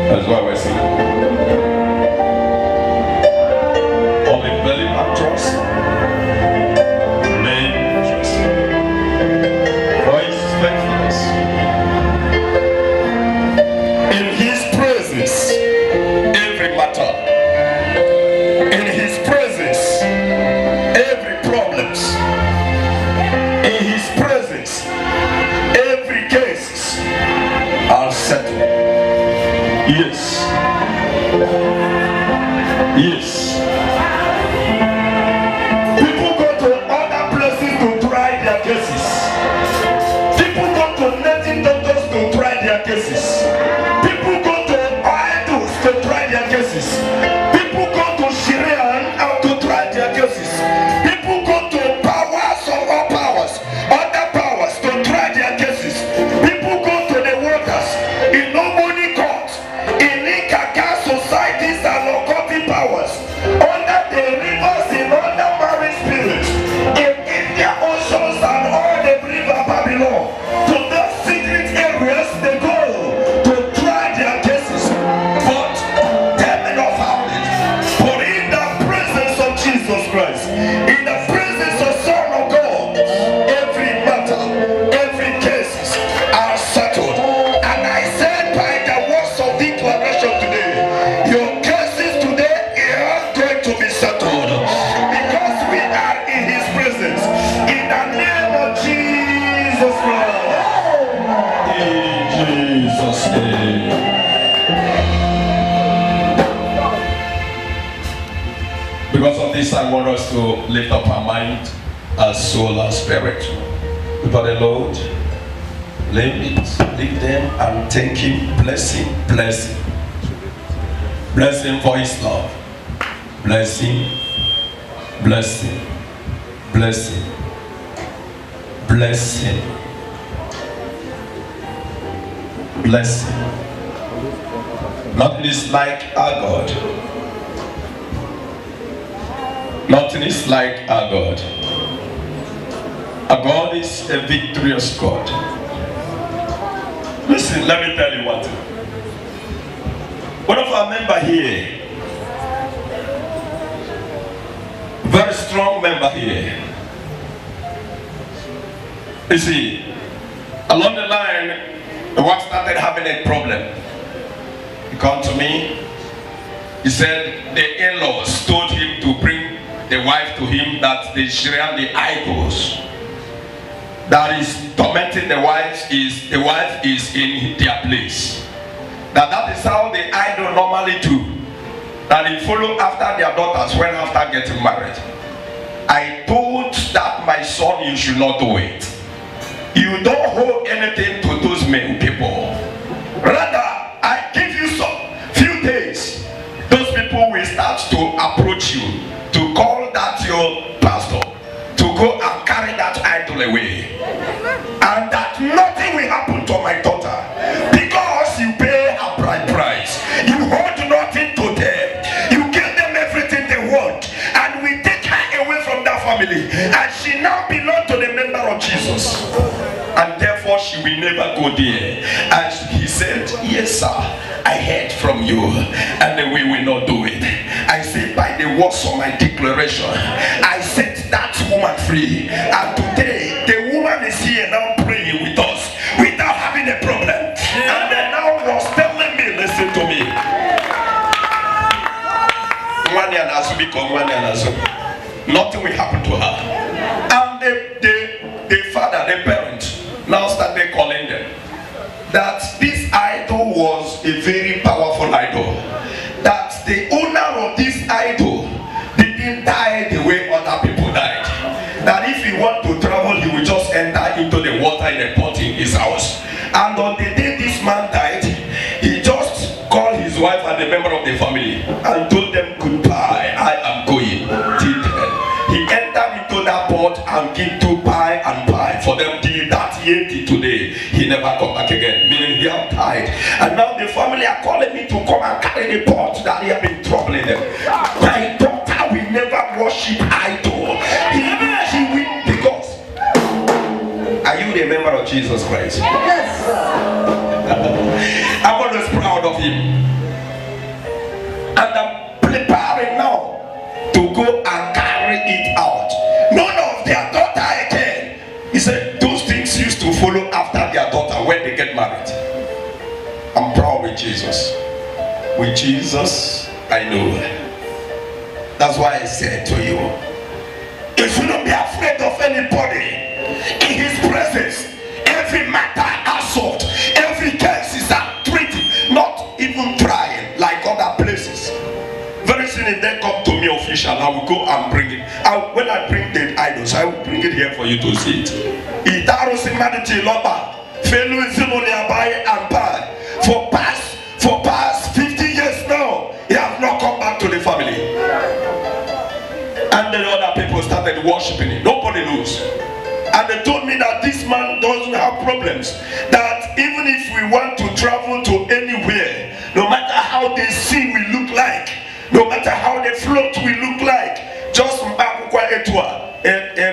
That's why we're singing. Only belly and trust. Name trust. For his faithfulness. In his presence, every matter. In his presence, every problems. In his presence, every case are settled. Yes. Yes. People go to other places to try their cases. People go to native doctors to try their cases. People go to idols to try their cases. People go to Syrian to try their cases. People go to powers of all powers, other powers to try their cases. People go to the workers in nobody court, in Ikaka societies and occultic powers, under the rivers in under marine spirits, in India oceans and all the river Babylon. To the secret areas they go to try their cases, but they may not found it. But in the presence of Jesus Christ, in the presence of Son of God, every matter, every case are settled. And I said by the words of declaration today, your cases today are going to be settled because we are in his presence. In the name of Jesus Christ. In Jesus' name. Because of this, I want us to lift up our mind, our soul, our spirit before the Lord. Lift them and thank him. Bless him. Bless him. Bless him for his love. Bless him. Bless him. Bless him. Bless him. Bless him. Nothing is like our God. Nothing is like our God. Our God is a victorious God. Listen, let me tell you one thing. One of our members here, very strong member here. You see, along the line, the wife started having a problem. He came to me. He said the in-laws told him to bring the wife to him, that the Syrian, the idols that is tormenting the wife is in their place. That is how the idol normally do. That they follow after their daughters when after getting married. I told that my son, you should not do it. You don't hold anything to those men people. Rather, I give you some few days. Those people will start to approach you, to call that your pastor, to go and carry that idol away. And that nothing will happen to my daughter. Because you pay a bride price. You hold nothing to them. You give them everything they want. And we take her away from that family. And she now belongs to the member of Jesus. And therefore she will never go there. And he said, yes sir, I heard from you. And then we will not do it. I said, by the words of my declaration, I set that woman free. And today, the woman is here now praying with us without having a problem. And then now was telling me, listen to me. Nothing will happen to her. And the father, the parent, now started calling them. That this idol was a very powerful idol. That the owner of this idol didn't die the way other people died. That if he want to travel, he will just enter into the water in a pot in his house. And on the day this man died, he just called his wife and the member of the family and told them goodbye, I am going. He entered into that pot and gave to pie and pie for them till that year till today. He never come back again, meaning he have died. And now the family are calling me to come and carry the pot that he have been troubling them. My daughter will never worship idol. She will, because a member of Jesus Christ? Yes. I'm always proud of him. And I'm preparing now to go and carry it out. None of their daughter again. He said those things used to follow after their daughter when they get married. I'm proud with Jesus. With Jesus, I know. That's why I said to you, you shouldn't be afraid of anybody. In his presence, every matter assault, every case is treated, not even trying like other places. Very soon if they come to me official, I will go and bring it. When I bring the idols, I will bring it here for you to see it. For past 50 years now, he has not come back to the family. And then other people started worshiping him. Nobody knows. And they told me that this man doesn't have problems. That even if we want to travel to anywhere, no matter how the sea will look like, no matter how the float will look like, just a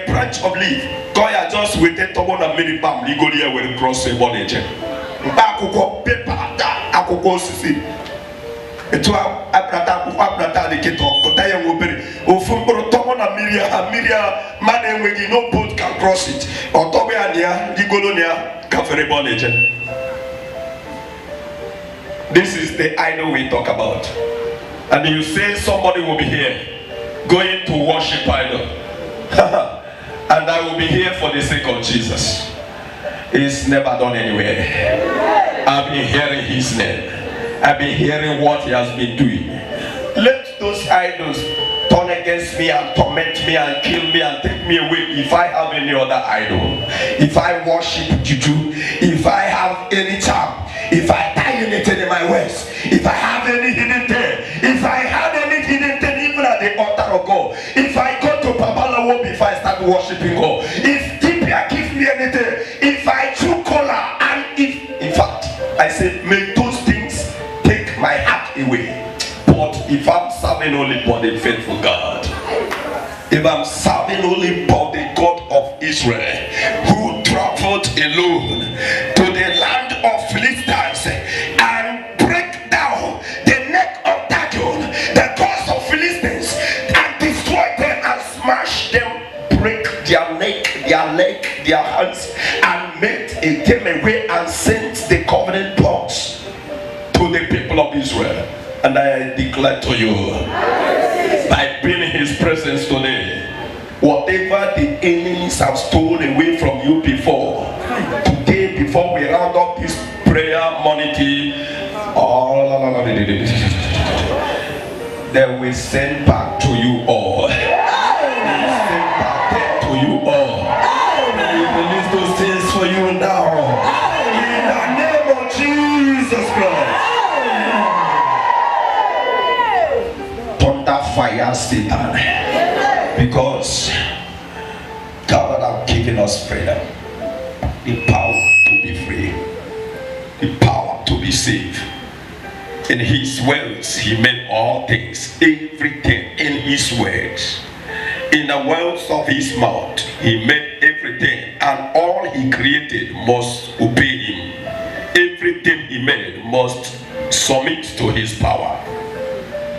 branch of leaf. Goya just waited to one many palm legally will cross a body. Paper, akoko sisi. Etu abrata de keto kotaya ngobere. Ofumboro tomo na miria man enweghị no boat can cross it. Otobe ania digolo nia kafere boneje. This is the idol we talk about. And you say somebody will be here going to worship idol. And I will be here for the sake of Jesus. It's never done anywhere. I've been hearing his name. I've been hearing what he has been doing. Let those idols turn against me and torment me and kill me and take me away if I have any other idol. If I worship juju, if I have any charm, if I tie anything in my waist, if I have any hidden thing, if I had any hidden thing even at the altar of God, if I go to Babalawo before I start worshiping God, if Tibia gives me anything, if I chew cola, and if, in fact, I say, may those things take my heart away. But if I'm serving only for the faithful God, if I'm serving only for the God of Israel, who traveled alone to the land of Philistines and break down the neck of Dagon, the gods of Philistines, and destroy them and smash them, break their neck, their leg, their hands, and made them away and sent the covenant plots to the people of Israel. And I declare to you, by being in his presence today, whatever the enemies have stolen away from you before, today before we round up this prayer money, they will send back to you all. They will send back to you all. We release those things for you now. In the name of Jesus Christ. Thunder fire Satan. Because God has given us freedom. The power to be free. The power to be saved. In his words, he made all things, everything in his words. In the words of his mouth, he made everything, and all he created must obey him. Everything he made must submit to his power.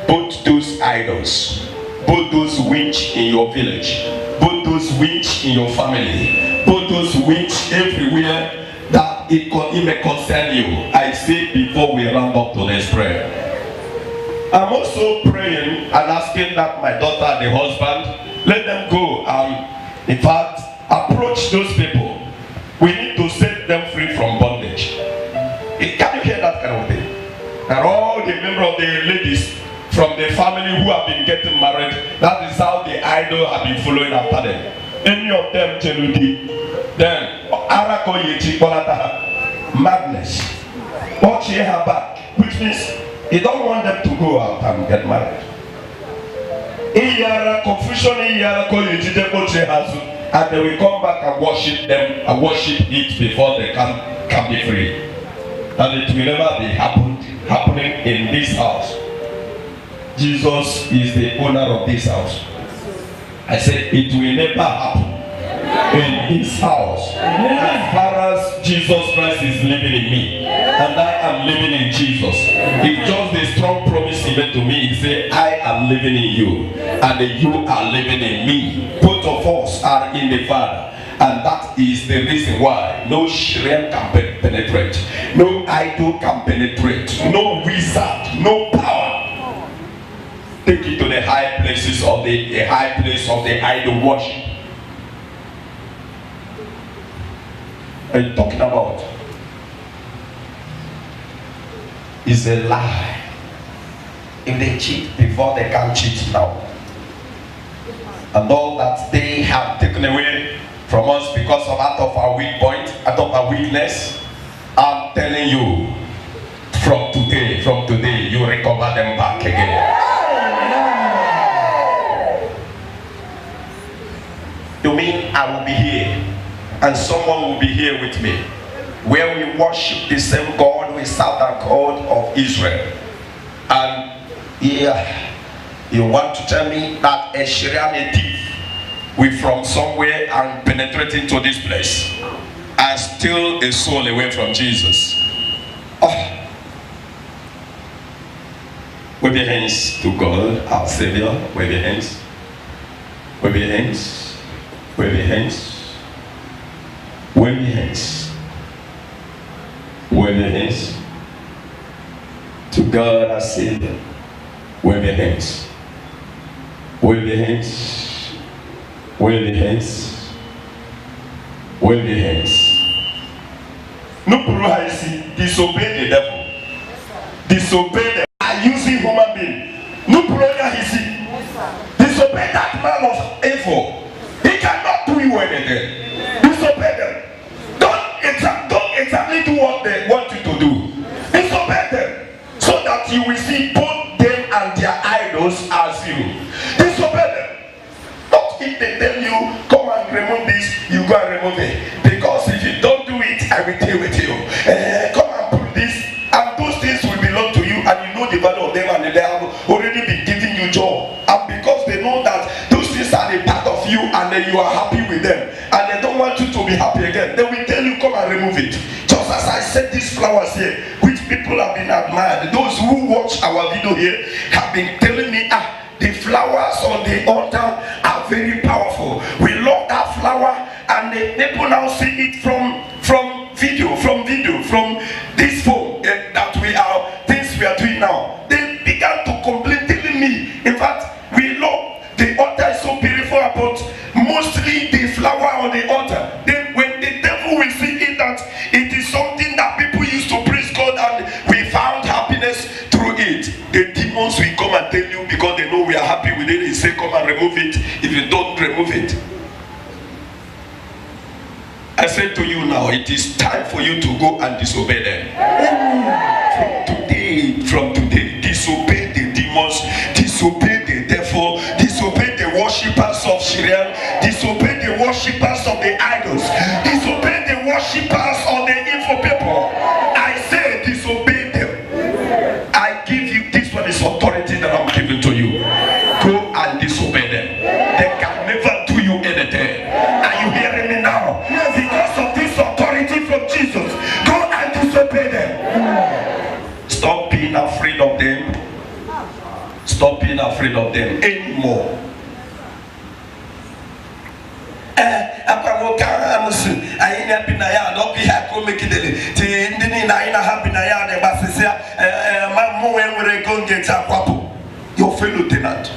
Both those idols, both those witch in your village, both those witch in your family, both those witch everywhere that it may concern you. I say before we round up today's prayer, I'm also praying and asking that my daughter and the husband, let them go and in fact approach those people. We need to set them free from bondage. Can you hear that kind of thing? And all the members of the ladies from the family who have been getting married, that is how the idol have been following after them. Any of them Cheludi, then Arako Yechi Bolata, madness. Watch her back, which means he don't want them to go out and get married. Iyara confusion, Iyara Ko Yechi Dekoche Hasu, and they will come back and worship them and worship it before they can be free. And it will never be happening in this house. Jesus is the owner of this house. I said it will never happen. in his house. As far as Jesus Christ is living in me, and I am living in Jesus, it's just the strong promise he made to me. He said, I am living in you, and you are living in me. Both of us are in the Father. And that is the reason why no shrine can penetrate, no idol can penetrate, no wizard, no power. Take it to the high places of the high place of the idol worship. What are you talking about? It's a lie. If they cheat before, they can cheat now. And all that they have taken away from us because of out of our weak point, out of our weakness, I'm telling you, from today, you recover them back again. You mean I will be here, and someone will be here with me, where we worship the same God, we serve the God of Israel, and yeah, you want to tell me that a Syrian thief we from somewhere and penetrate into this place and steal a soul away from Jesus? Oh. Wave your hands to God, our Savior. Wave your hands. Wave your hands. Wave your hands. Wave your hands. Wave your hands. To God, our Savior. Wave your hands. Wave your hands. Wave your hands. Wave your hands. No plurality. Disobey the devil. Disobey the using human being. No plurality. Disobey that man of evil. He cannot do you anything. Disobey them. Don't exactly do what they want you to do. Disobey them, so that you will see both them and their idols as you. Disobey them. If they tell you, come and remove this, you go and remove it. Because if you don't do it, I will deal with you. Come and put this, and those things will belong to you, and you know the value of them, and they have already been giving you joy. And because they know that those things are a part of you, and then you are happy with them, and they don't want you to be happy again, they will tell you, come and remove it. Just as I said, these flowers here, which people have been admired, those who watch our video here have been telling me, the flowers on the altar are very powerful. We love that flower, and the people now see it from video, from this phone that we are, things we are doing now. They began to complain, telling me, in fact, we love the altar is so beautiful, but mostly the flower on the altar. Then when the devil will see it, that it is something that people used to praise God, and we found happiness through it, the demons will come and tell you, because they know we are happy with it, they say, come and remove it. If you don't remove it, I say to you now, it is time for you to go and disobey them. From today, disobey the demons, disobey the devil, disobey the worshippers of Syrian, disobey the worshippers of the idols, disobey the worshippers of the evil people. I say disobey them. I give you, this one is authority that I'm giving to you. Go and disobey them. They can never do you anything. Are you hearing me now? Because of this authority from Jesus, go and disobey them. Stop being afraid of them. Stop being afraid of them anymore. Your fellow tenant.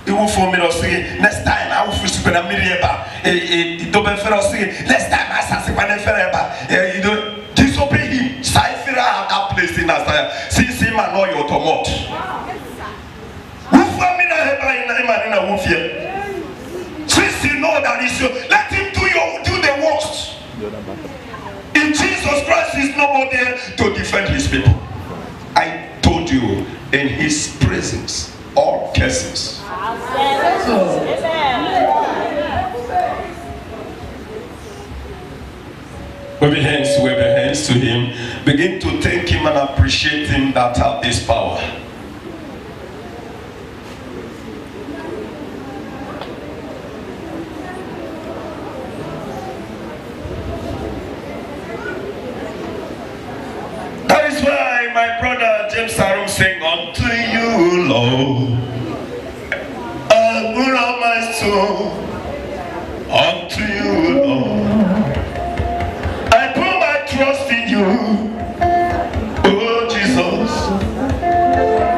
You will for me to say next time I will spend a million. Next time I say you don't disobey him. Saifira have that place in us. Since him and know your tomot. Since you know that is your, let him do the worst. If Jesus Christ is not there to defend his people, I told you, in his presence, all curses. Wave your hands to him. Begin to thank him and appreciate him that have this power. my brother James Sarum sing, unto you, Lord, I put out my soul. Unto you, Lord, I put my trust in you. Oh Jesus,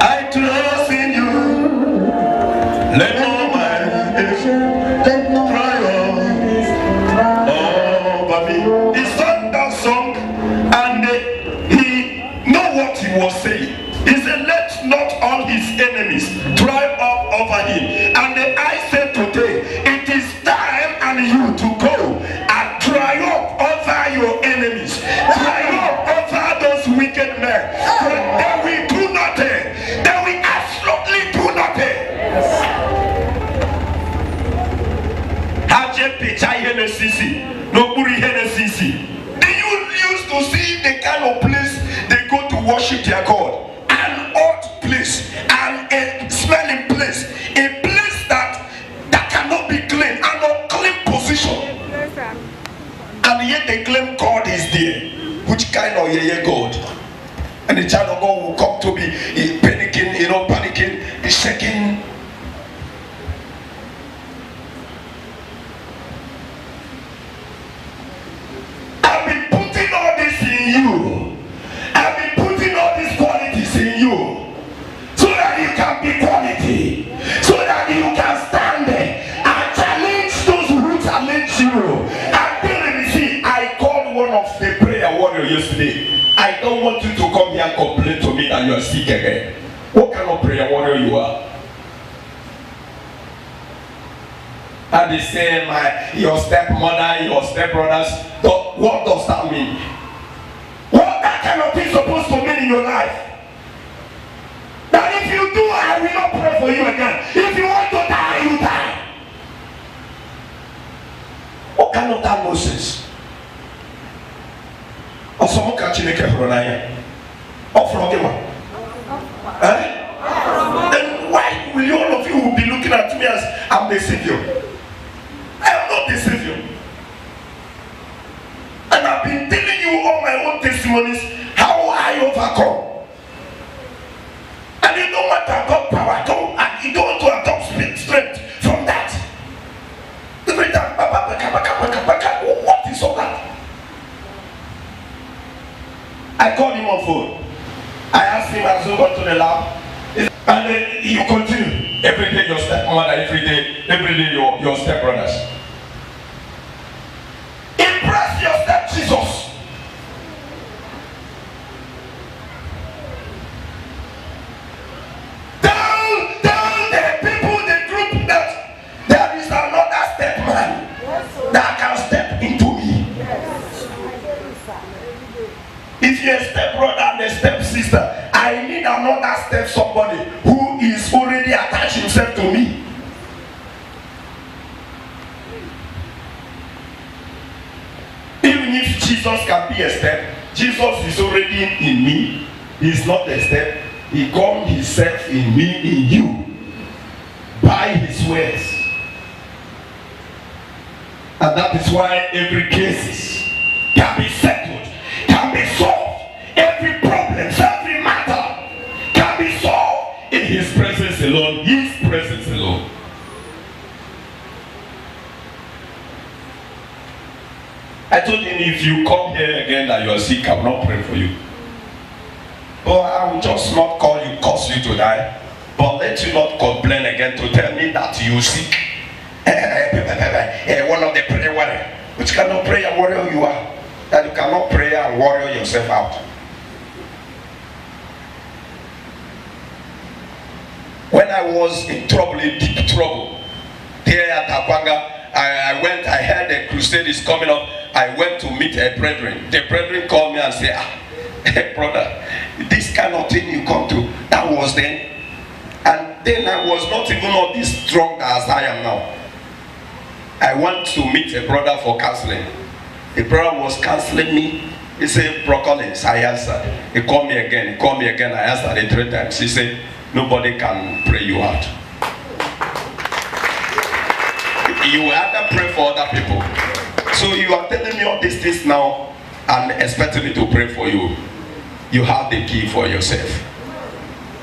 I trust in you. Let no man triumph over me. He sang that song, and he know what he was saying. He said, let not all his enemies triumph over him. And I said today, it is time and you to go and triumph over your enemies. Triumph over those wicked men. They will do nothing. They will absolutely do nothing. Do you used to see the kind of place they go to worship their God? An odd place, and a smelling place, a place that cannot be clean, an unclean position. And yet they claim God is there. Which kind of God? And the child of God will come to be panicking, panicking, shaking. I've been putting all this in you. I've been putting all these qualities in you, so that you can be quality, so that you can stand there and challenge those who challenge you. And then see, I called one of the prayer warriors yesterday. I don't want you to come here and complain to me that you are sick again. What kind of prayer warrior you are? And they say, your stepmother, your stepbrothers. What does that mean? What that kind of thing supposed to mean in your life? That if you do, I will not pray for you again. If you want to die, you die. What kind of that nonsense? Or someone catch you or from then why will you, all of you be looking at me as I'm the Savior? I am not the Savior. And I've been telling you all my own testimonies how I overcome. And you don't want to adopt power, and you don't want to adopt strength from that. Every time, what is all that? I called him on phone. I asked him as we got to the lab, and then you continue. Every day your stepmother, every day your stepbrothers. Impress your step Jesus. Tell the people, the group, that there is another stepman that can step into me. If you're a stepbrother and a stepsister, I need another step somebody who is already attached himself to me. Even if Jesus can be a step, Jesus is already in me. He's not a step. He called himself in me, in you, by his words. And that is why every case can be settled, can be solved. Every problem, every matter can be solved in his presence alone, his presence alone. I told him, if you come here again that you are sick, I will not pray for you. But I will just not call you, cause you to die. But let you not complain again to tell me that you sick. One of the prayer warrior. Which kind of prayer warrior you are? That you cannot pray and warrior yourself out. When I was in trouble, in deep trouble, here at Akwanga, I went, I heard the crusade is coming up. I went to meet a brethren. The brethren called me and said, hey brother, this kind of thing you come to, that was then. And then I was not even all this strong as I am now. I went to meet a brother for counseling. The brother was counseling me. He said, Bro Collins, I answered. He called me again, I answered it 3 times. He said, nobody can pray you out. You have to pray for other people. So you are telling me all these things now and expecting me to pray for you. you have the key for yourself.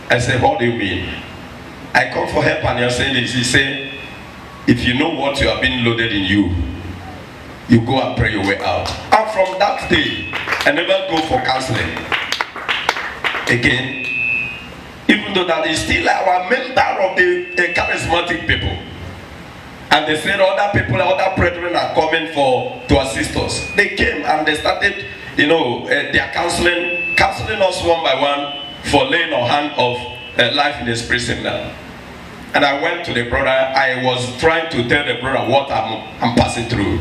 I said, what do you mean? I come for help and you're saying this. He said, if you know what you have been loaded in you, you go and pray your way out. And from that day, I never go for counseling again. Even though that is still our member of the charismatic people. And they said other people, other brethren are coming to assist us. They came and they started, their counseling us one by one for laying on hand of life in this prison now. And I went to the brother. I was trying to tell the brother what I'm passing through.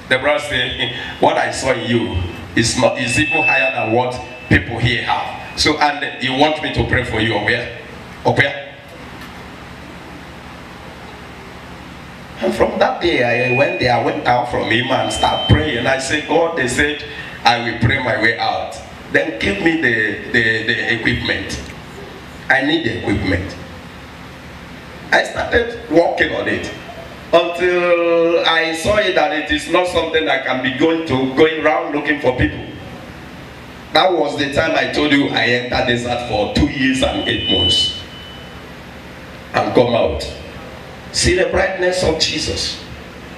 The brother said, what I saw in you is even higher than what people here have. So, and you want me to pray for you, okay? And from that day, I went out from him and started praying. And I said, God, they said, I will pray my way out. Then give me the equipment. I need the equipment. I started working on it until I saw it that it is not something I can be going around looking for people. That was the time I told you I entered desert for 2 years and 8 months and come out. See the brightness of Jesus.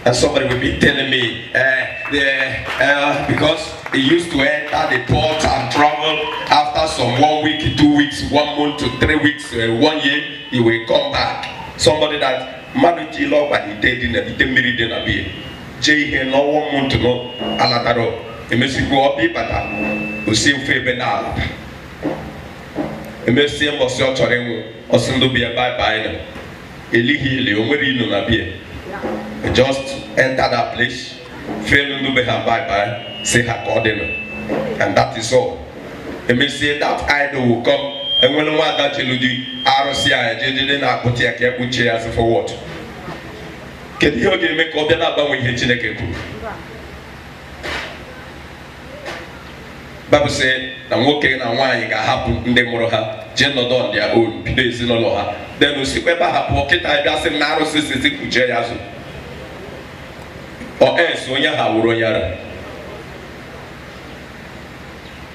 And somebody will be telling me, because he used to enter the port and travel after some 1 week, 2 weeks, 1 month to 3 weeks, 1 year, he will come back. Somebody that Manuti love and he did in the mirror in a beer. Jay no 1 month no alataro. He must go up here, but who seem favor now. He must see him or so or send to be a bye. Just enter that place, fail to be her bye, say her coordinate, and that is all. And may say that idol will come, and when one that you do, RCI, didn't put your care for what? Can you make all the number when you hit a Bible said, I'm walking and why it happen in the Moroha, general on their own, place in Aloha. Then we see whether I pocket I just a narrow system to Jayazu. Or else, when you have Royara.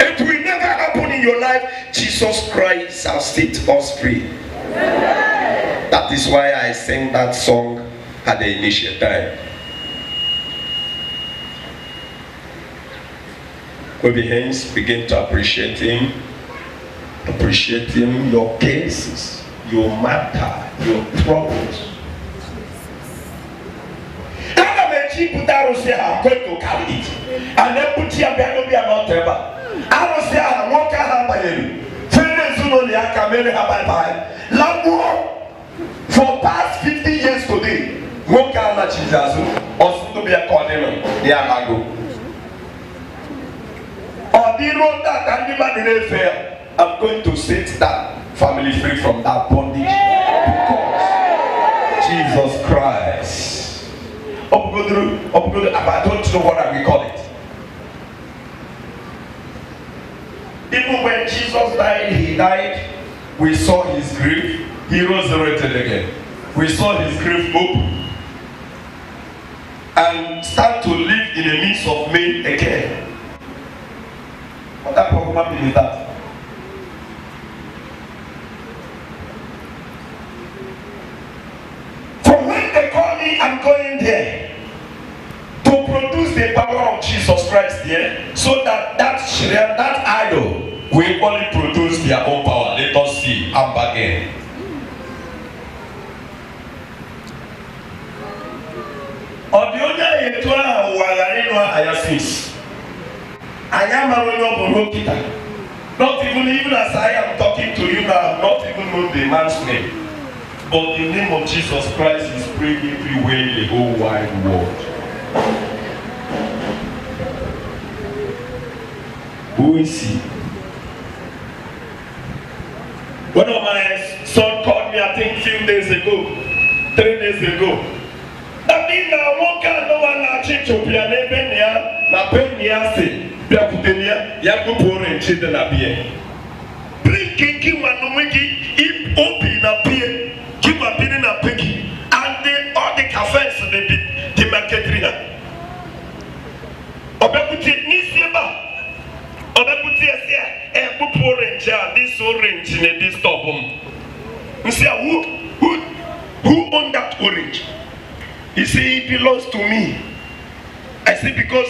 It will never happen in your life. Jesus Christ has set us free. That is why I sang that song at the initial time. With your hands, begin to appreciate him. Appreciate him, your cases, your matter, your troubles. I'm going to carry it. And then put your bed on your whatever. I will say, I won't have you. For past 50 years today, won't have Jesus or to be a coordinator. They are go. Or the road that anybody fail, I'm going to set that family free from that bondage. Because Jesus Christ. I don't know what I will call it. Even when Jesus died, he died. We saw his grave. He resurrected again. We saw his grave open and start to live in the midst of men again. What type of woman is that? From when they call me, I'm going there to produce the power of Jesus Christ here, so that that idol will only produce their own power. Let us see. I'm back in. I am a not even as I am talking to you now, not even know the man's name. But the name of Jesus Christ is spread everywhere in the whole wide world. Who is he? One of my son called me, I think, 3 days ago. That means now one can no one change to be an ebenia, na penia se, biakutenia, yakupore and children na bien. Bring kiki wanumiki, if open na bien, keep a pin na piggy, and all the cafes the marketrina. Obeputi ni sieba, obeputi esia, orange, this orange in this top. You see, who owned that orange? He said, it belongs to me. I say, because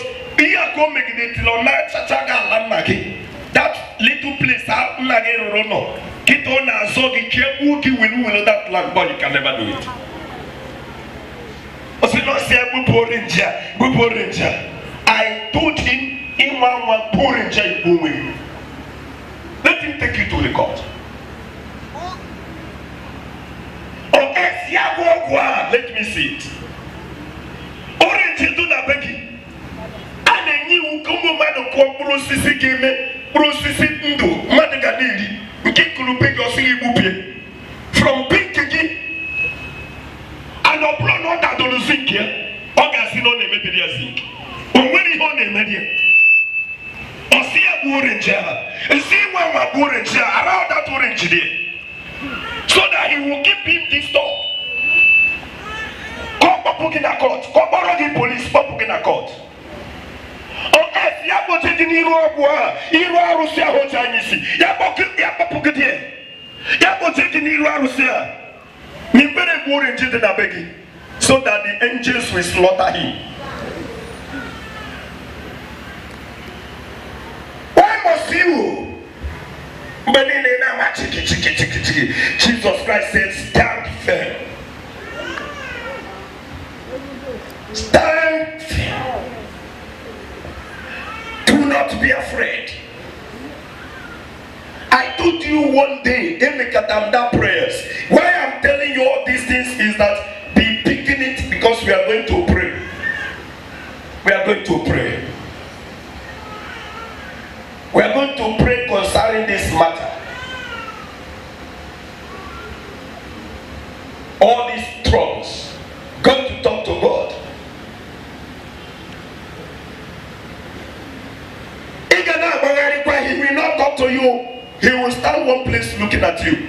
that little place, that land, but you can never do it. I told him, let him take you to the court. Let me see it. Orange to the Becky. And a new Kumbo Mado processing game, processing do, Madagadili, Kikulu or Silibupi. From Pink again. And a blood that don't sink here. Augustino Nemedia sink. When he on the media. Or see a orange, and see one orange around that orange there. So that he will give him this door. Come in a court. Come borrow the police. Come in a court. Oh, if you have got it in Iroa, Iroa Russia Hotanisi, Yapapukiti, Yapot in Iroa Russia. Me better more in Jidana begging, so that the angels will slaughter him. Why must you? Jesus Christ said, stand firm. Stand firm. Do not be afraid. I told you one day, Emekatamda prayers. Why I'm telling you all these things is that be picking it because we are going to pray. We are going to pray. We are going to pray concerning this matter. All these troubles. Going to talk to God. He will not talk to you. He will stand one place looking at you.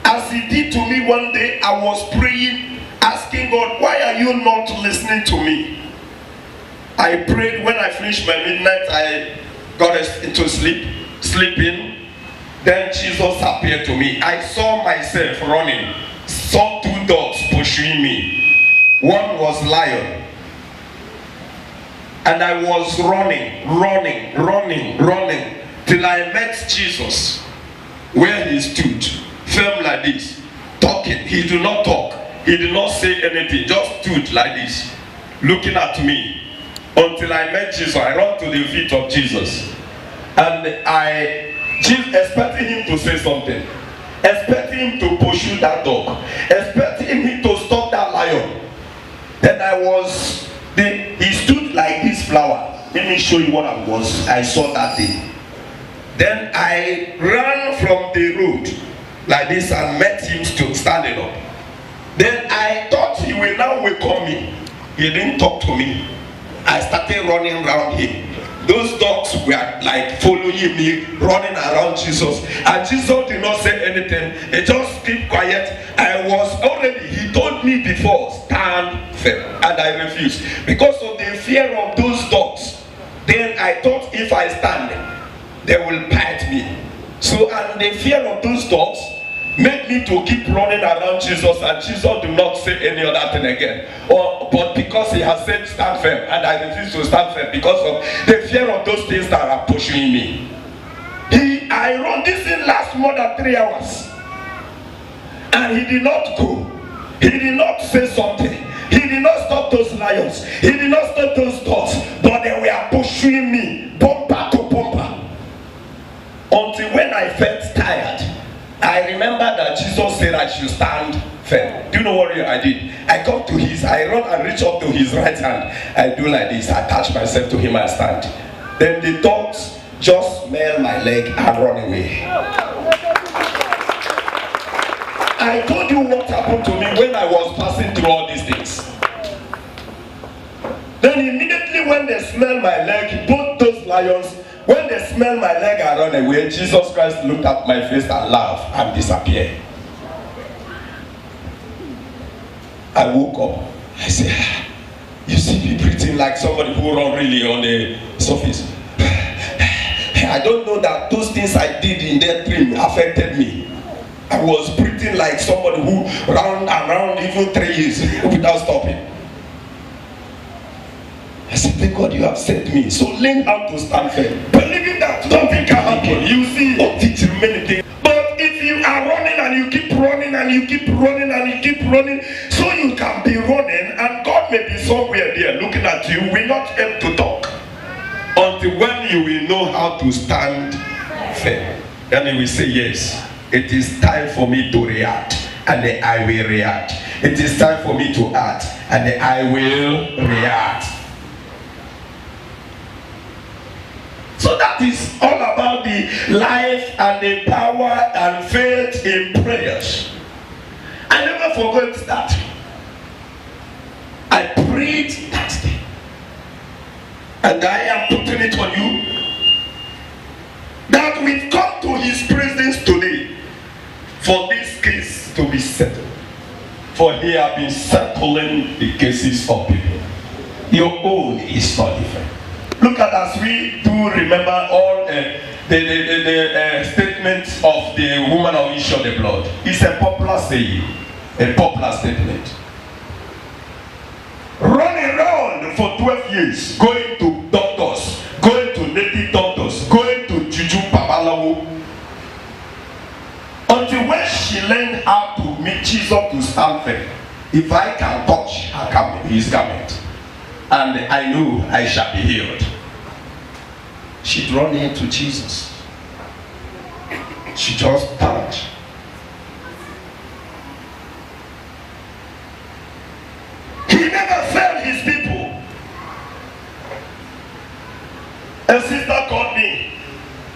As he did to me one day, I was praying, asking God, why are you not listening to me? I prayed. When I finished my midnight, I got into sleeping. Then Jesus appeared to me. I saw myself running. Saw two dogs pursuing me. One was lion. And I was running till I met Jesus where he stood, firm like this, talking. He did not talk. He did not say anything. Just stood like this, looking at me. Until I met Jesus, I ran to the feet of Jesus. And expecting him to say something. Expecting him to pursue that dog. Expecting him to stop that lion. Then he stood like this flower. Let me show you what I saw that day. Then I ran from the road like this and met him still standing up. Then I thought he will now welcome me. He didn't talk to me. I started running around him. Those dogs were like following me, running around Jesus. And Jesus did not say anything. They just keep quiet. He told me before, stand firm. And I refused. Because of the fear of those dogs. Then I thought if I stand, they will bite me. So, and the fear of those dogs made me to keep running around Jesus, and Jesus did not say any other thing again. But because he has said stand firm, and I refuse to stand firm because of the fear of those things that are pushing me. I run this thing last more than 3 hours. And he did not go. He did not say something. He did not stop those lions. He did not stop those dogs. But they were pushing me, bumper to bumper. Until when I felt tired, I remember that Jesus said I should stand firm. Do you know what I did? I run and reach up to his right hand. I do like this. I attach myself to him and stand. Then the dogs just smell my leg and run away. I told you what happened to me when I was passing through all these things. Then immediately when they smell my leg, both those lions, when they smell my leg and run away, Jesus Christ looked at my face and laughed and disappeared. I woke up. I said, you see me breathing like somebody who run really on the surface. I don't know that those things I did in that dream affected me. I was breathing like somebody who ran around even 3 years without stopping. I said, thank God you have sent me. So learn how to stand firm. Believing that nothing can happen. You see, teach many things. But if you are running and you keep running and you keep running and you keep running, so you can be running and God may be somewhere there looking at you, will not able to talk. Until when you will know how to stand firm. Then you will say, yes, it is time for me to react. And then I will react. It is time for me to act. And then I will react. So that is all about the life and the power and faith in prayers. I never forgot that. I prayed that day. And I am putting it on you. That we've come to his presence today for this case to be settled. For he has been settling the cases of people. Your own is not different. Look at as we do remember all the statements of the woman of issue of the blood. It's a popular saying, a popular statement. Running around for 12 years, going to doctors, going to native doctors, going to Juju Babalawo, until when she learned how to meet Jesus to stand firm. If I can touch her garment, his garment, and I know I shall be healed. She'd run into Jesus. She just touched. He never failed his people. A sister called me.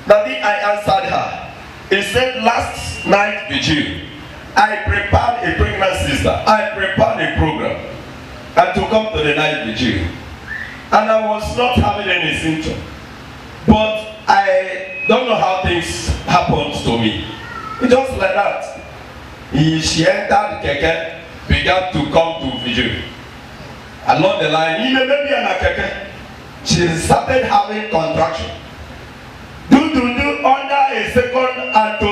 Daddy, I answered her. He said, last night vigil, I prepared a pregnant sister. I prepared a program. And to come to the night vigil. And I was not having any symptom. But I don't know how things happened to me. It's just like that. She entered the keke, began to come to vigil. Along the line, she started having contraction. Under a second and to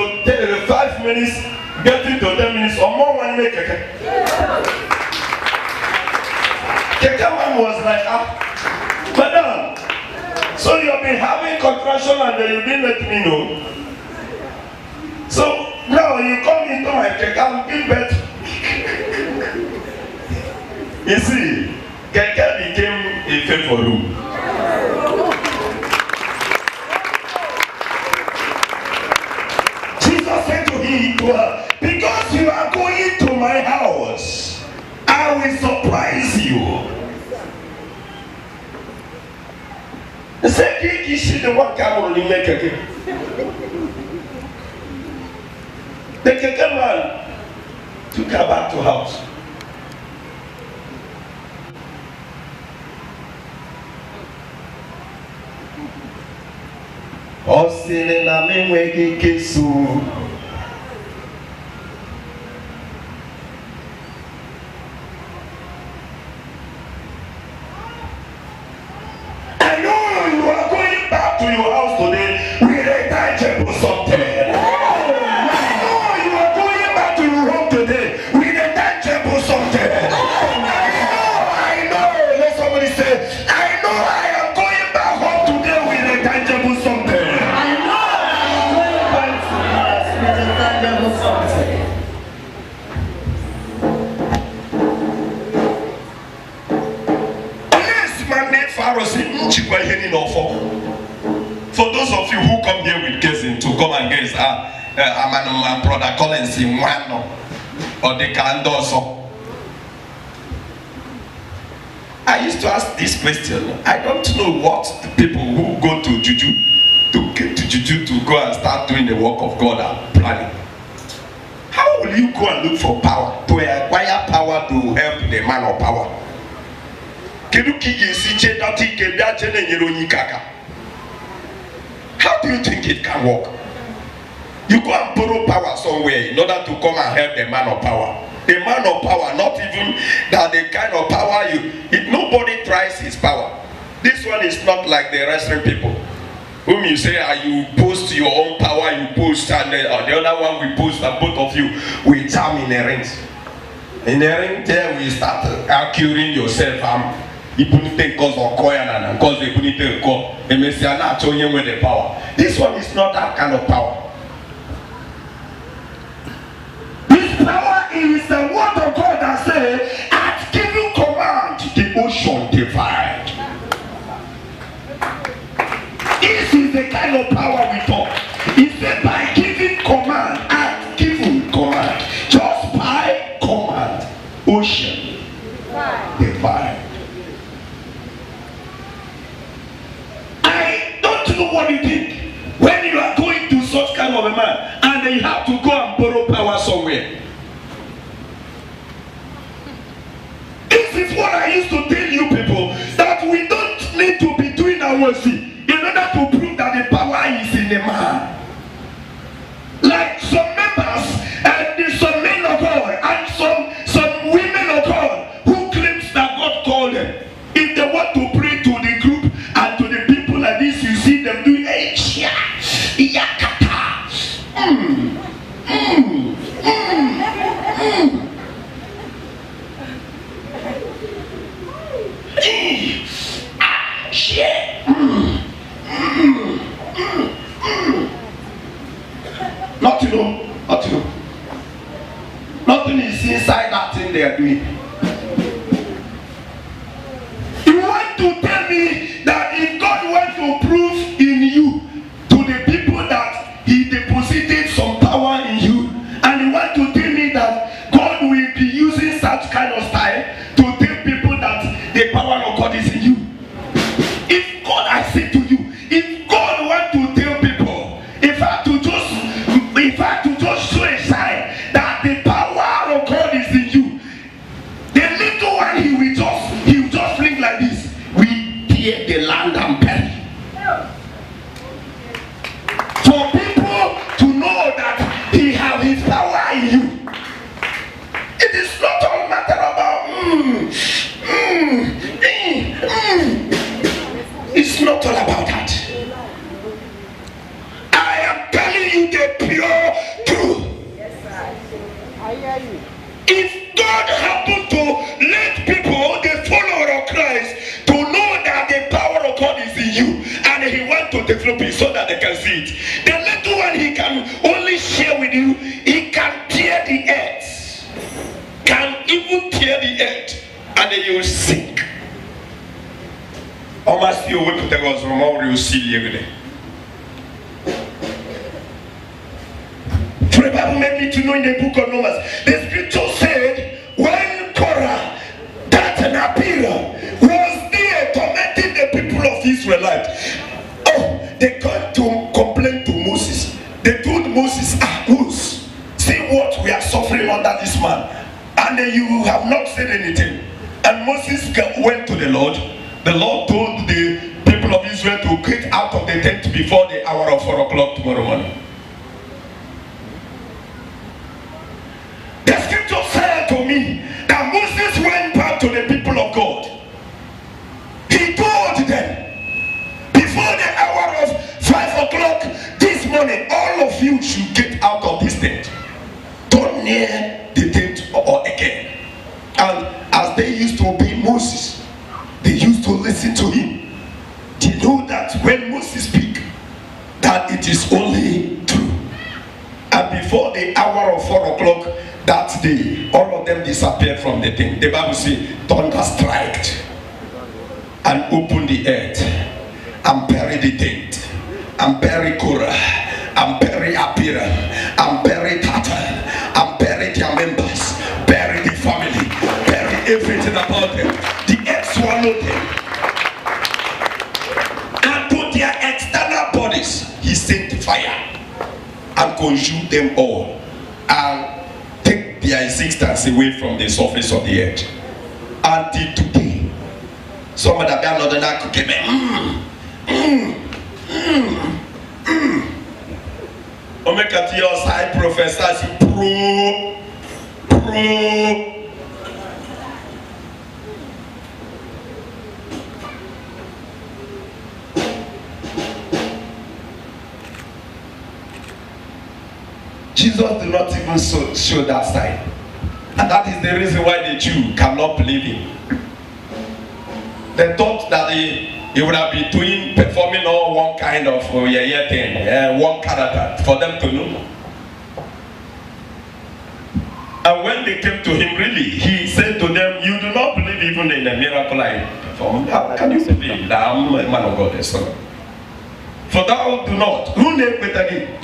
5 minutes, getting to 10 minutes or more when you make keke. Keke man was like, madam, so you have been having contraction and then you didn't let me know. So now you come into my keke and give birth. You see, keke became a favor room. Jesus said to him, because you are going to my house, I will surprise you. He said, you see the one camel in the keke. The keke man took her back to house. Osile na menwegi kesu. I know you are going back to your house today with a tangible something. I know you are going back to your home today with a tangible something. I know. Let somebody say, I know I am going back home today with a tangible something. For those of you who come here with guessing to come and guess, my brother Collins in one or the candle. I used to ask this question. I don't know what the people who go to Juju to go and start doing the work of God are planning. How will you go and look for power to acquire power to help the man of power? How do you think it can work? You go and borrow power somewhere in order to come and help the man of power. The man of power, not even that the kind of power nobody tries his power. This one is not like the wrestling people. Whom you say, you post your own power, you post, and the other one we post, and both of you we jam in a ring. In a ring, there we start accusing yourself. You put it cause of coin and cause they put it call. And may say, I'm not showing you with the power. This one is not that kind of power. This power is the word of God that says, at giving command, the ocean divide. This is the kind of power we talk. He said by giving command, at giving command, just by command, ocean divide. I don't know what you think when you are going to such kind of a man and then you have to go and borrow power somewhere. This is what I used to tell you people, that we don't need to be doing our thing in order to prove that the power is in the man. Like some members and some men of God and some women of God who claims that God called them. If they want to pray to the group and to the people like this, you see them doing yakata. Nothing is inside that thing they are doing. You want to tell me that if God wants to prove in you to the people that he deposited some power in you, and you want to tell me that God will be using such kind of style to tell people that the power of God is in you? If God, I say to you, if God wants to tell people, if I have to just show a sign that the power of God is in you, the little one he will just blink like this. We tear the land and bury. For people to know that he has his power in you. It is not all matter about It's not all about that. I am telling you the pure truth. I hear you. If God happened to let people, the follower of Christ, to know that the power of God is in you, and he wants to develop it so that they can see it, the little one he can only share with you, he can tear the earth, can even tear the earth, and then you will sink. Almost you will put the gospel more you see every day. For the Bible made me to know in the book of Numbers, the scripture said, when Korah, Dathan, and Abiram was there tormenting the people of Israel, they got to complain to Moses. They told Moses, Moses, see what we are suffering under this man, and you have not said anything. And Moses went to the Lord. The Lord told the people of Israel to get out of the tent before the hour of 4 o'clock tomorrow morning. The scripture said to me that Moses went back to the people of God. He told them, before the hour of 5 o'clock this morning, all of you should get out of this tent. Don't near the tent or again. And as they used to obey Moses, they used to listen to him. They know that when Moses speaks, that it is only true. And before the hour of 4 o'clock that day, all of them disappeared from the thing. The Bible says, thunder striked and opened the earth and buried the tent, and buried Korah, and buried Abiram, and buried Dathan, and buried their members, buried the family, buried everything about them. The earth swallowed them. And to their external bodies, he sent fire and consumed them all, and take their existence away from the surface of the earth. Until today, some of the another that could Omeka your side professors pro. Jesus did not even show that side. And that is the reason why the Jew cannot believe him. They thought that he would have been performing all one kind of thing, one character for them to know. And when they came to him, really, he said to them, you do not believe even in the miracle I performed. How can you believe that I'm a man of God, the Son? For thou do not. Who named Bethany?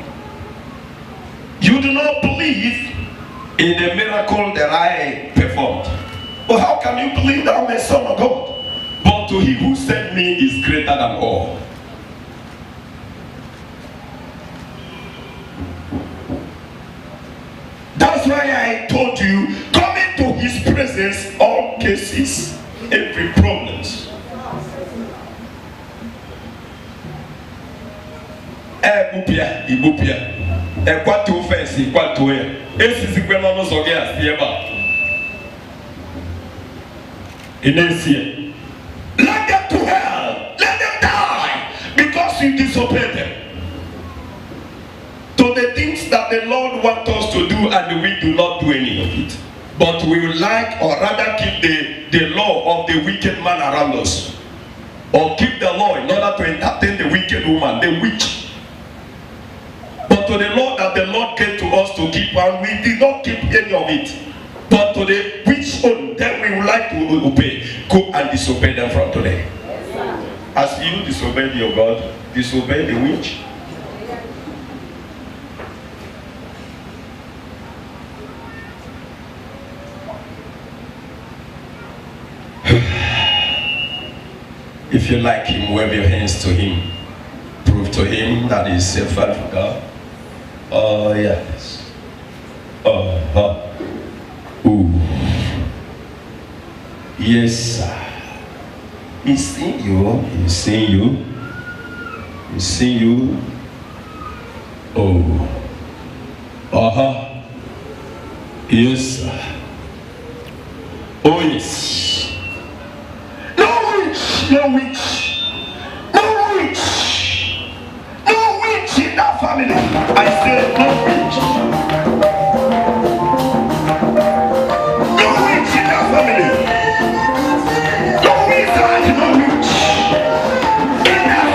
You do not believe in the miracle that I performed. But how can you believe that I'm a son of God? But to him who sent me is greater than all. That's why I told you, coming to his presence, all cases, every problem. Ibupia. Equatu fence, equatu here. Esi kwema no soge asieba. Inesia. Let them to hell. Let them die because you disobeyed them. To the things that the Lord wants us to do and we do not do any of it. But we would like or rather keep the law of the wicked man around us. Or keep the law in order to entertain the wicked woman, the witch. But to the law that the Lord gave to us to keep, and we did not keep any of it. But to the which own then we would like to obey, go and disobey them from today. As you disobeyed your God, disobey the witch. If you like him, wave your hands to him. Prove to him that he is a faithful God. Oh, yes. Ooh. Yes, sir. He's seen you. He's seen you. He's seen you. Oh. Yes, sir. Oh, yes. No witch. No witch. No witch. No witch in that family. I said no witch. No witch in that family. No wizard, no witch. In that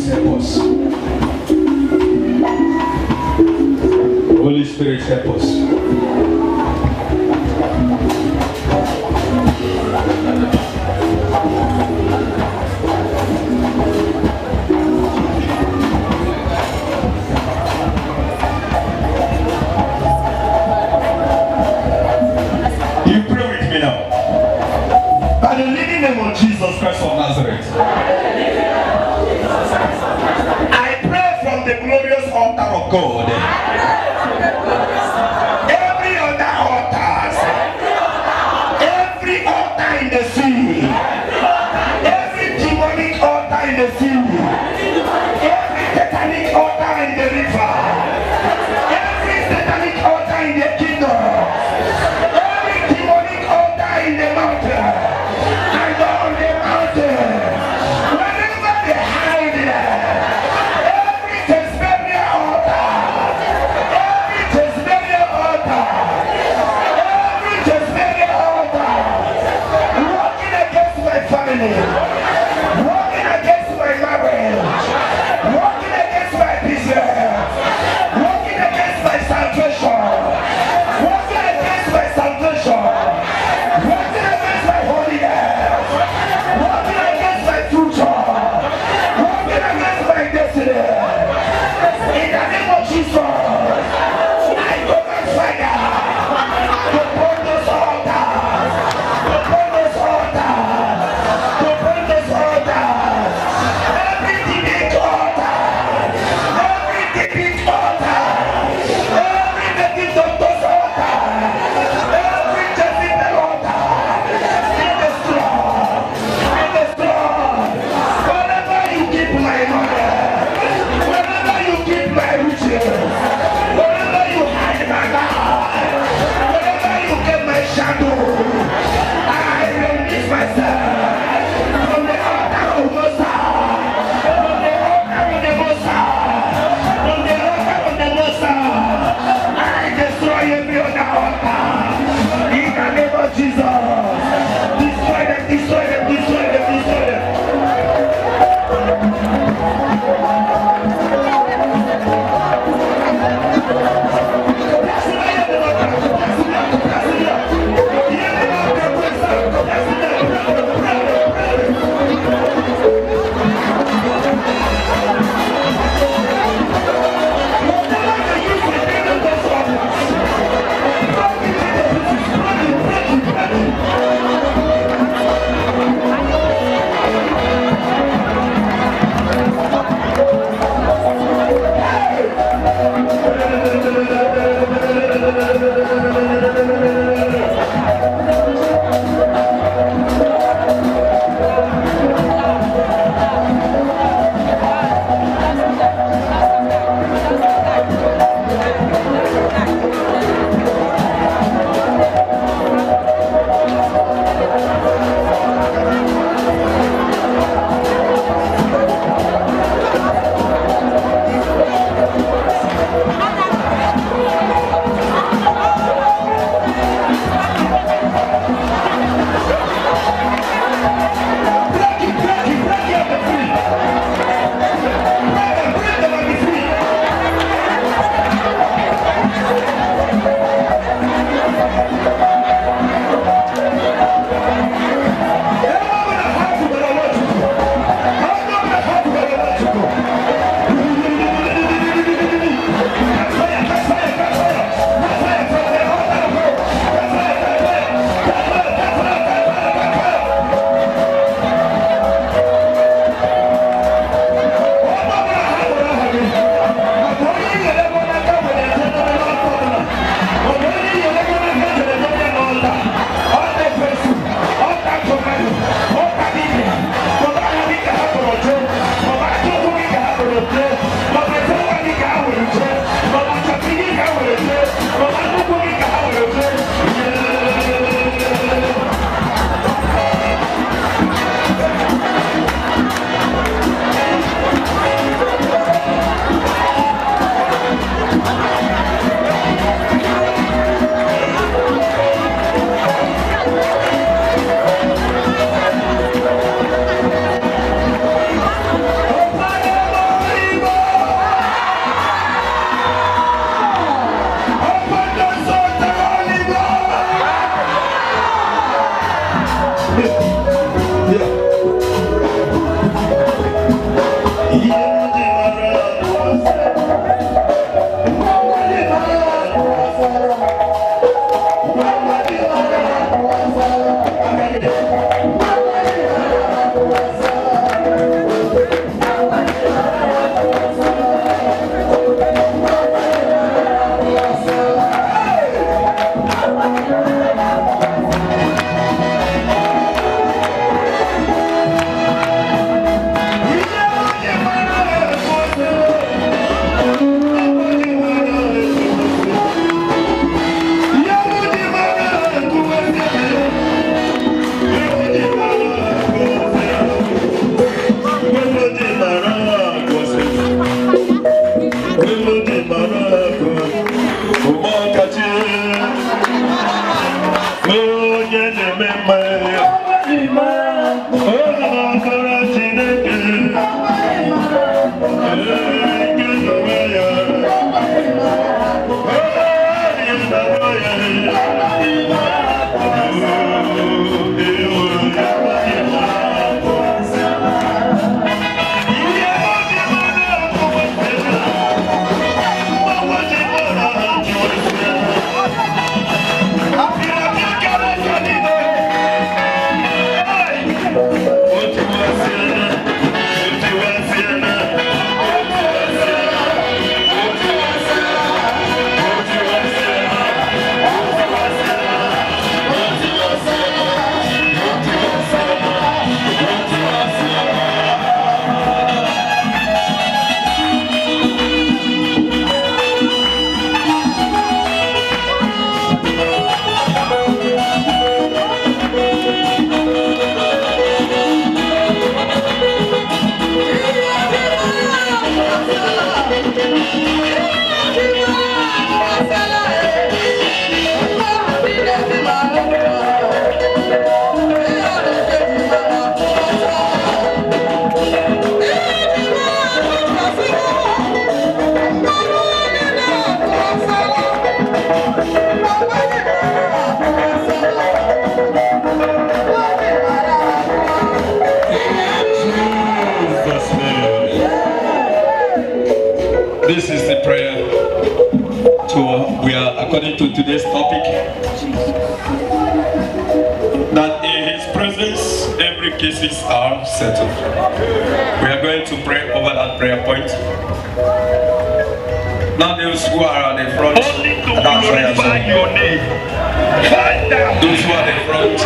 help us. Holy Spirit, help us. You pray with me now. By the living name of Jesus Christ of Nazareth, I pray from the glorious altar of God. Every other altars, every altar in the sea, every demonic altar in the sea, every satanic altar in the river, every satanic altar in the kingdom, every demonic altar in the mountain, and on the mountain, whenever they hide there, every Tasmanian altar, every Tasmanian altar, every Tasmanian altar, working against my family, working against my marriage, working against my business, working against my salvation, This is the prayer we are according to today's topic, that in his presence every cases are settled. We are going to pray over that prayer point. Now those who are at the front, that's glorify your name. Those who are at the front,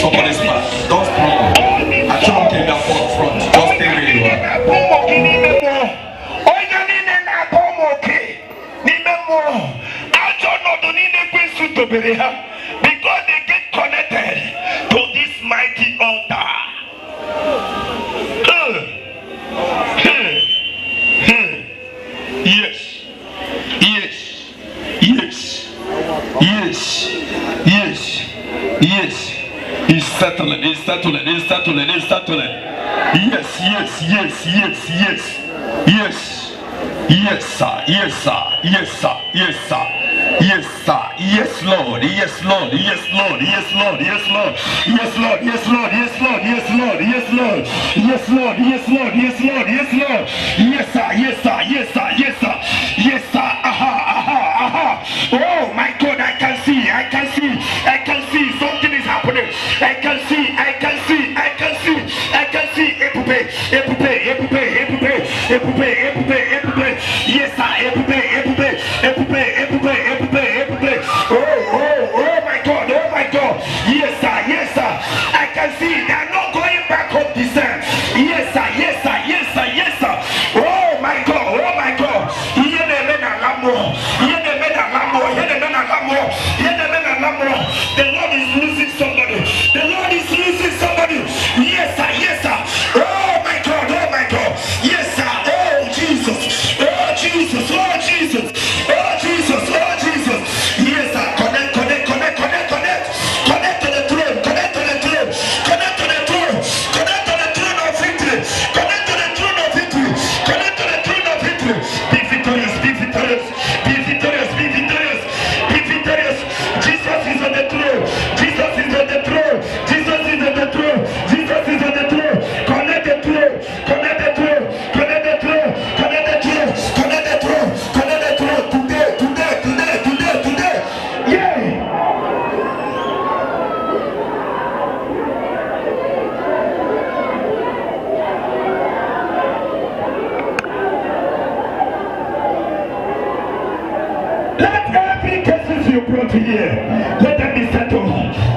somebody's back. Don't struggle. I don't get that front. Just stay where you are. Because they get connected to this mighty altar. Yes, yes, yes, yes, yes, yes. He's settling, he's settling, he's settling, he's settling. Yes, yes, yes, yes, yes, yes. Yes, sir, yes, sir, yes, sir, yes, sir. Yes, sir. Yes, Lord. Yes, Lord. Yes, Lord. Yes, Lord. Yes, Lord. Yes, Lord. Yes, Lord. Yes, Lord. Yes, Lord. Yes, Lord. Yes, Lord. Yes, Lord. Yes, Lord. Yes, Lord. Yes, sir. Yes, sir. Yes, sir. Yes, sir. Yes, sir. Aha, aha, aha. Oh my God, I can see. I can see. I can see. Something is happening. I can see. I can see. I can see. I can see. Epupe. Epupe. Epupe. Epupe. Epupe. Epupe. Epupe. Yes, sir. Epupe. Epupe. Epupe. Epupe. Epupe. Oh my God, oh my God. Yes, sir, yes, sir. I can see they are not going back up the sand. Yes, sir, yes, sir, yes, sir, yes, sir. Oh my God, oh my God. Here the men are lambo. Here the men are lambo. Here the men are lambo. Here the men are lambo. The Lord is losing somebody. The Lord is losing somebody. Yes, sir, yes, sir. Oh my God, oh my God. Yes, sir. Oh Jesus. Oh Jesus. Oh Jesus. Oh Jesus. Oh Jesus. Yes, sir. Connect to the throne. Connect to the throne. Connect to the throne. Connect to the throne. Connect to the throne of victory. Connect to the throne of victory. Connect to the throne of victory. Be victorious. Be victorious. Be victorious. Be victorious. Be victorious. Jesus is on the throne. Jesus is on the throne. Jesus is on the throne. Jesus is on the throne. Connect the throne. Connect the throne. Connect the throne. Connect the throne. Connect the throne. Connect the throne. Today. Yeah. Let every cases you brought here, let them be settled.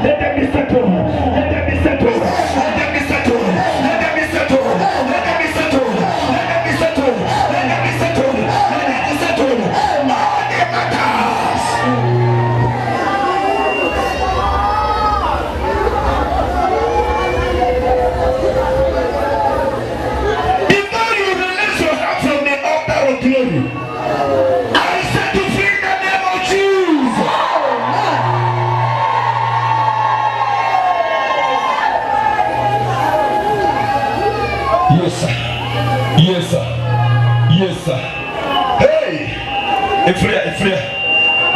Let them be settled. Let them be settled. Let them be settled. Let them be settled. Let them be settled. Let them be settled. Let them be settled. Let them be settled. All the matters. Be Yes, sir. Yes, sir. Hey, Ifria.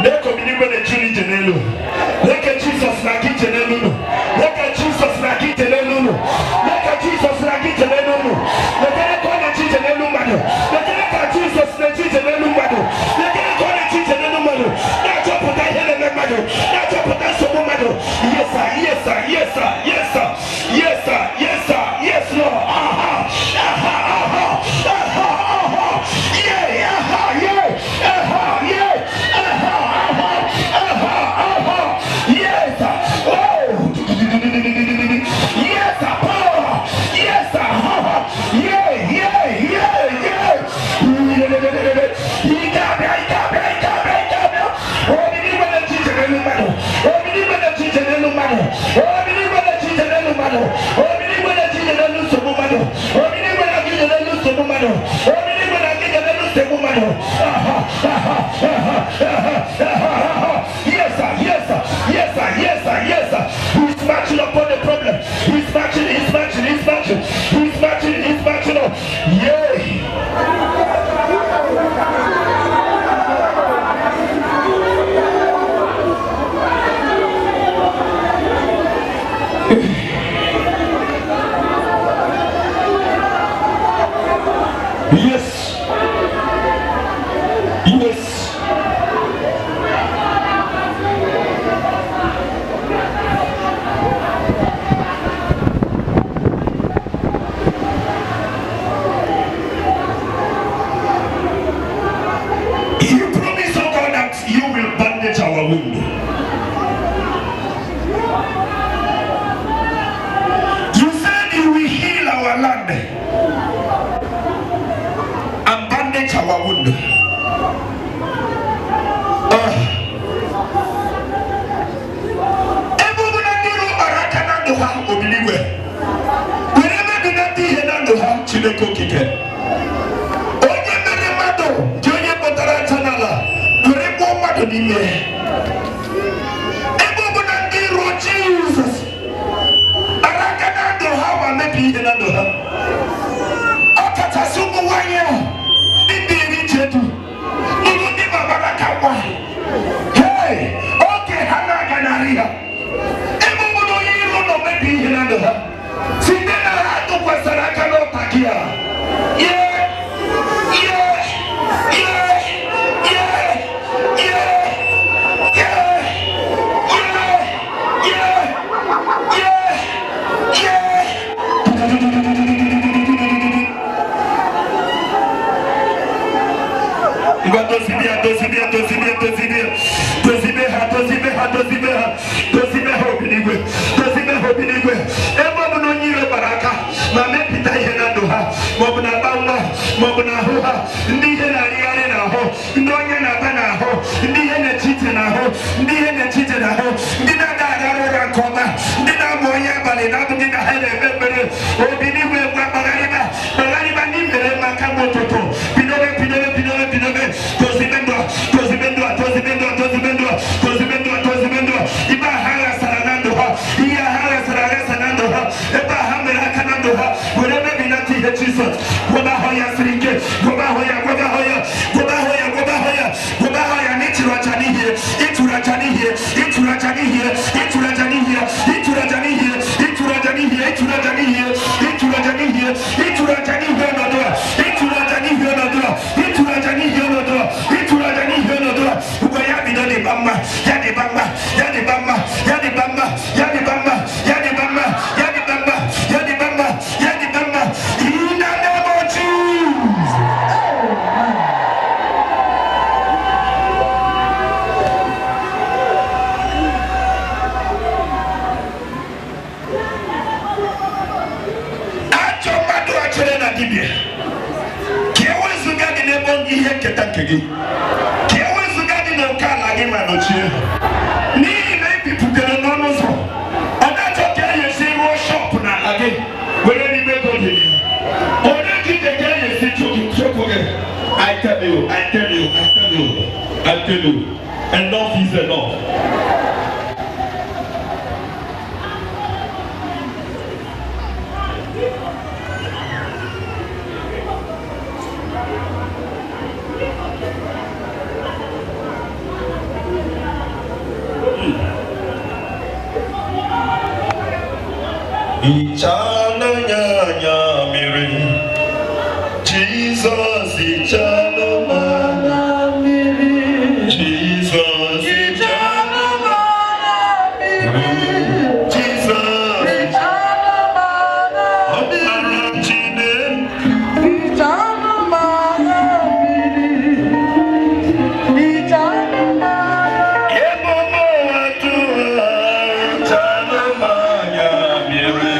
Neko minimwe ne chini jenelu. Leke Jesus na kitenelu. Leke Jesus na kitenelu. Leke Jesus na kitenelu. Leke kone kitenelu mano. Leke Jesus na kitenelu mano. Leke kone kitenelu mano. Na choputa hele mano. Na choputa somo mano. Yes sir, yes sir, yes sir, yes sir. Yes sir, yes sir, yes Lord. Aha. Aha, aha. Aha, aha. Yeah, aha, yeah. Aha, yeah. Aha. Yes, oh, yes, power, yes, yeah. He got me. Oh, believe in the teacher, no matter. Oh, believe in the teacher, no matter. Oh, believe in the teacher, no matter. Oh, believe in the teacher, no matter. Oh, believe in the teacher, no matter. Oh, believe in the teacher, no matter. Yes, sir. He's marching upon the problem. He's marching. On. Yay. Yes. You said you will heal our land and bandage our wound. Jesus. Hey, okay, Hana Canaria. I tell you, enough is enough. Ichana nyanya miri, Jesus ichana mana miri, Jesus ichana mana miri, Jesus ichana mana miri, ichana mana miri, ichana mana ebomo watu ichana mana miri.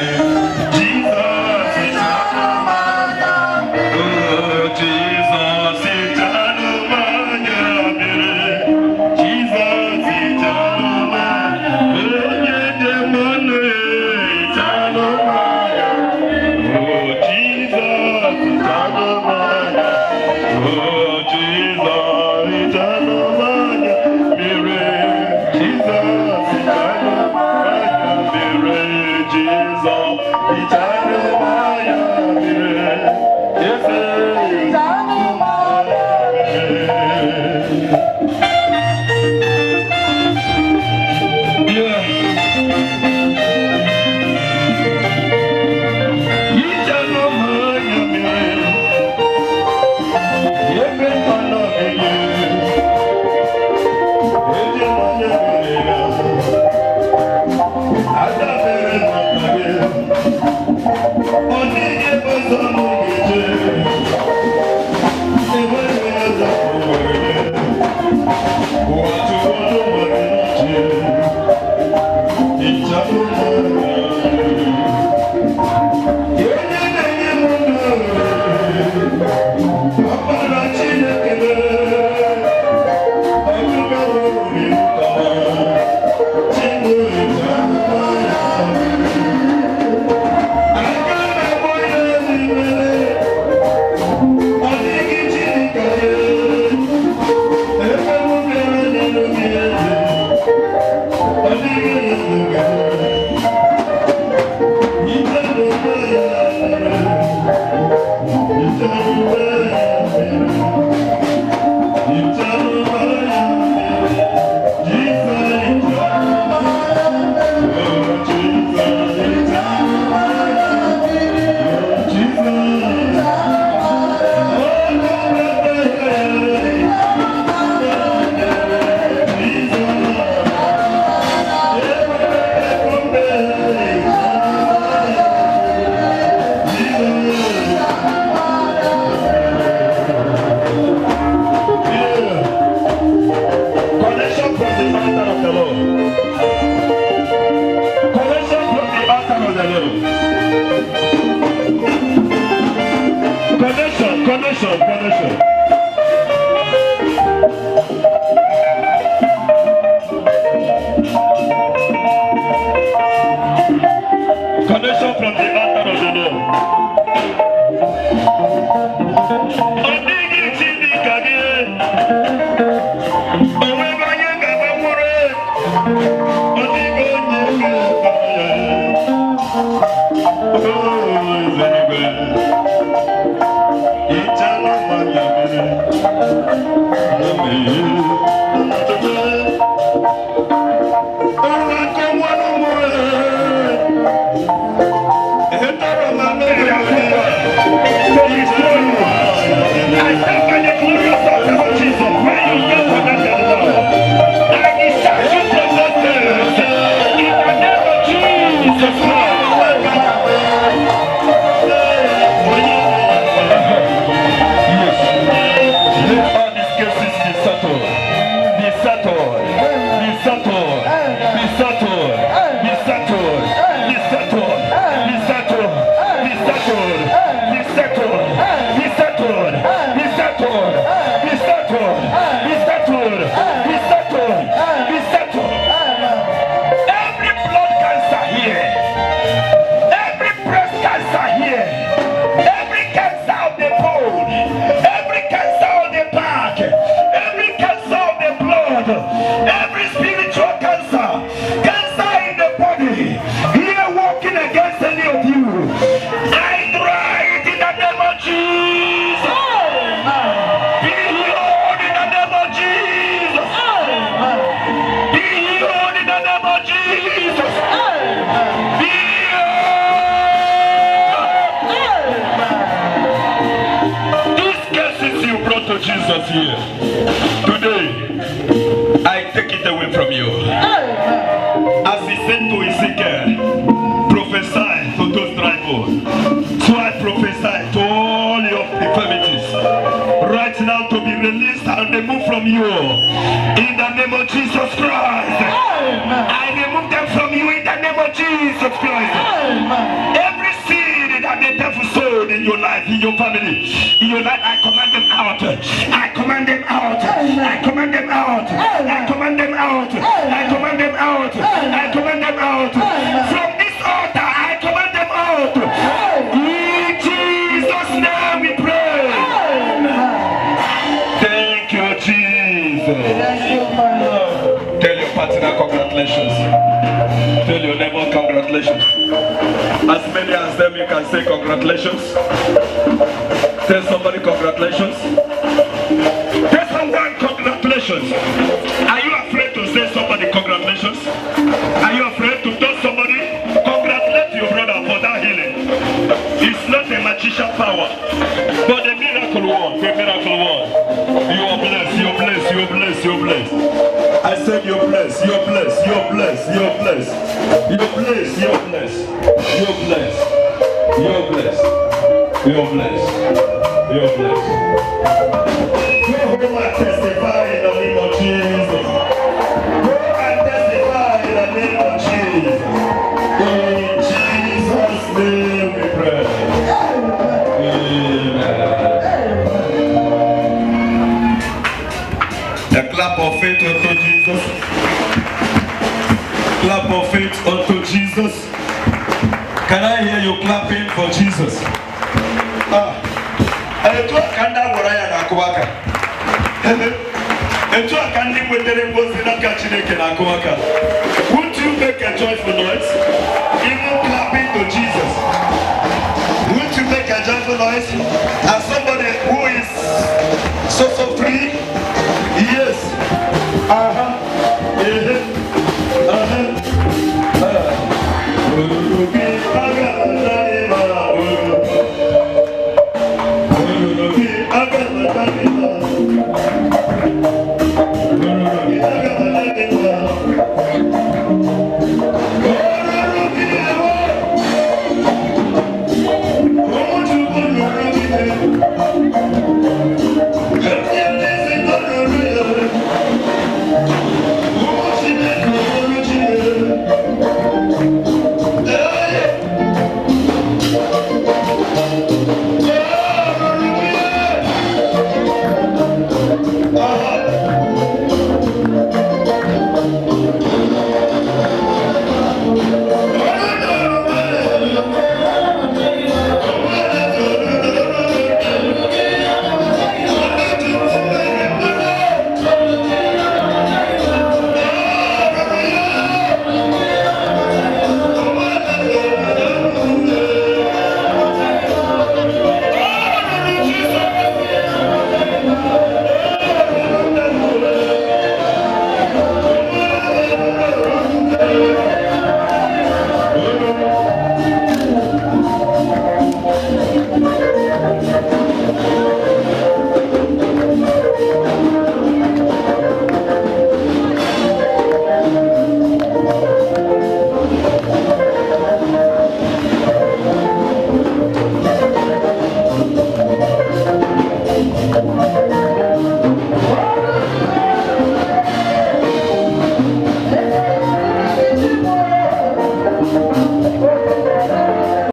Connection from the altar of the Lord. Eternal of Jesus here. Today, I take it away from you. As he said to Ezekiel, prophesy to those dry bones. So I prophesy to all your infirmities right now to be released and removed from you. In the name of Jesus Christ. I remove them from you in the name of Jesus Christ. Every seed that the devil sowed in your life, in your family, in your life, I command them out. I command them out. I command them out. I command them out. I command them out. I command them out. From this altar, I command them out. In Jesus' name we pray. Thank you, Jesus. Tell your partner congratulations. Tell your neighbor congratulations. As many as them you can say congratulations. Tell somebody congratulations. Tell someone congratulations. Are you afraid to say somebody congratulations? Are you afraid to tell somebody congratulate your brother for that healing? It's not a magician power, but the miracle one. The miracle one. You are blessed. You are blessed. You are blessed. You are blessed. I said you're blessed, you're blessed, you're blessed, you're blessed, you're blessed, you're blessed, you're blessed, you're blessed, you're blessed, you're blessed. Go home and testify in the name of Jesus. Go and testify in the name of Jesus. In Jesus' name we pray. Amen. The clap of faith unto Jesus. Clap of faith unto Jesus. Can I hear you clapping for Jesus? Etu akanda waraya na kuwaka. Etu akandi wetere bozi na kachineke na kuwaka. Won't you make a joyful noise? Even clapping to Jesus. Won't you make a joyful noise?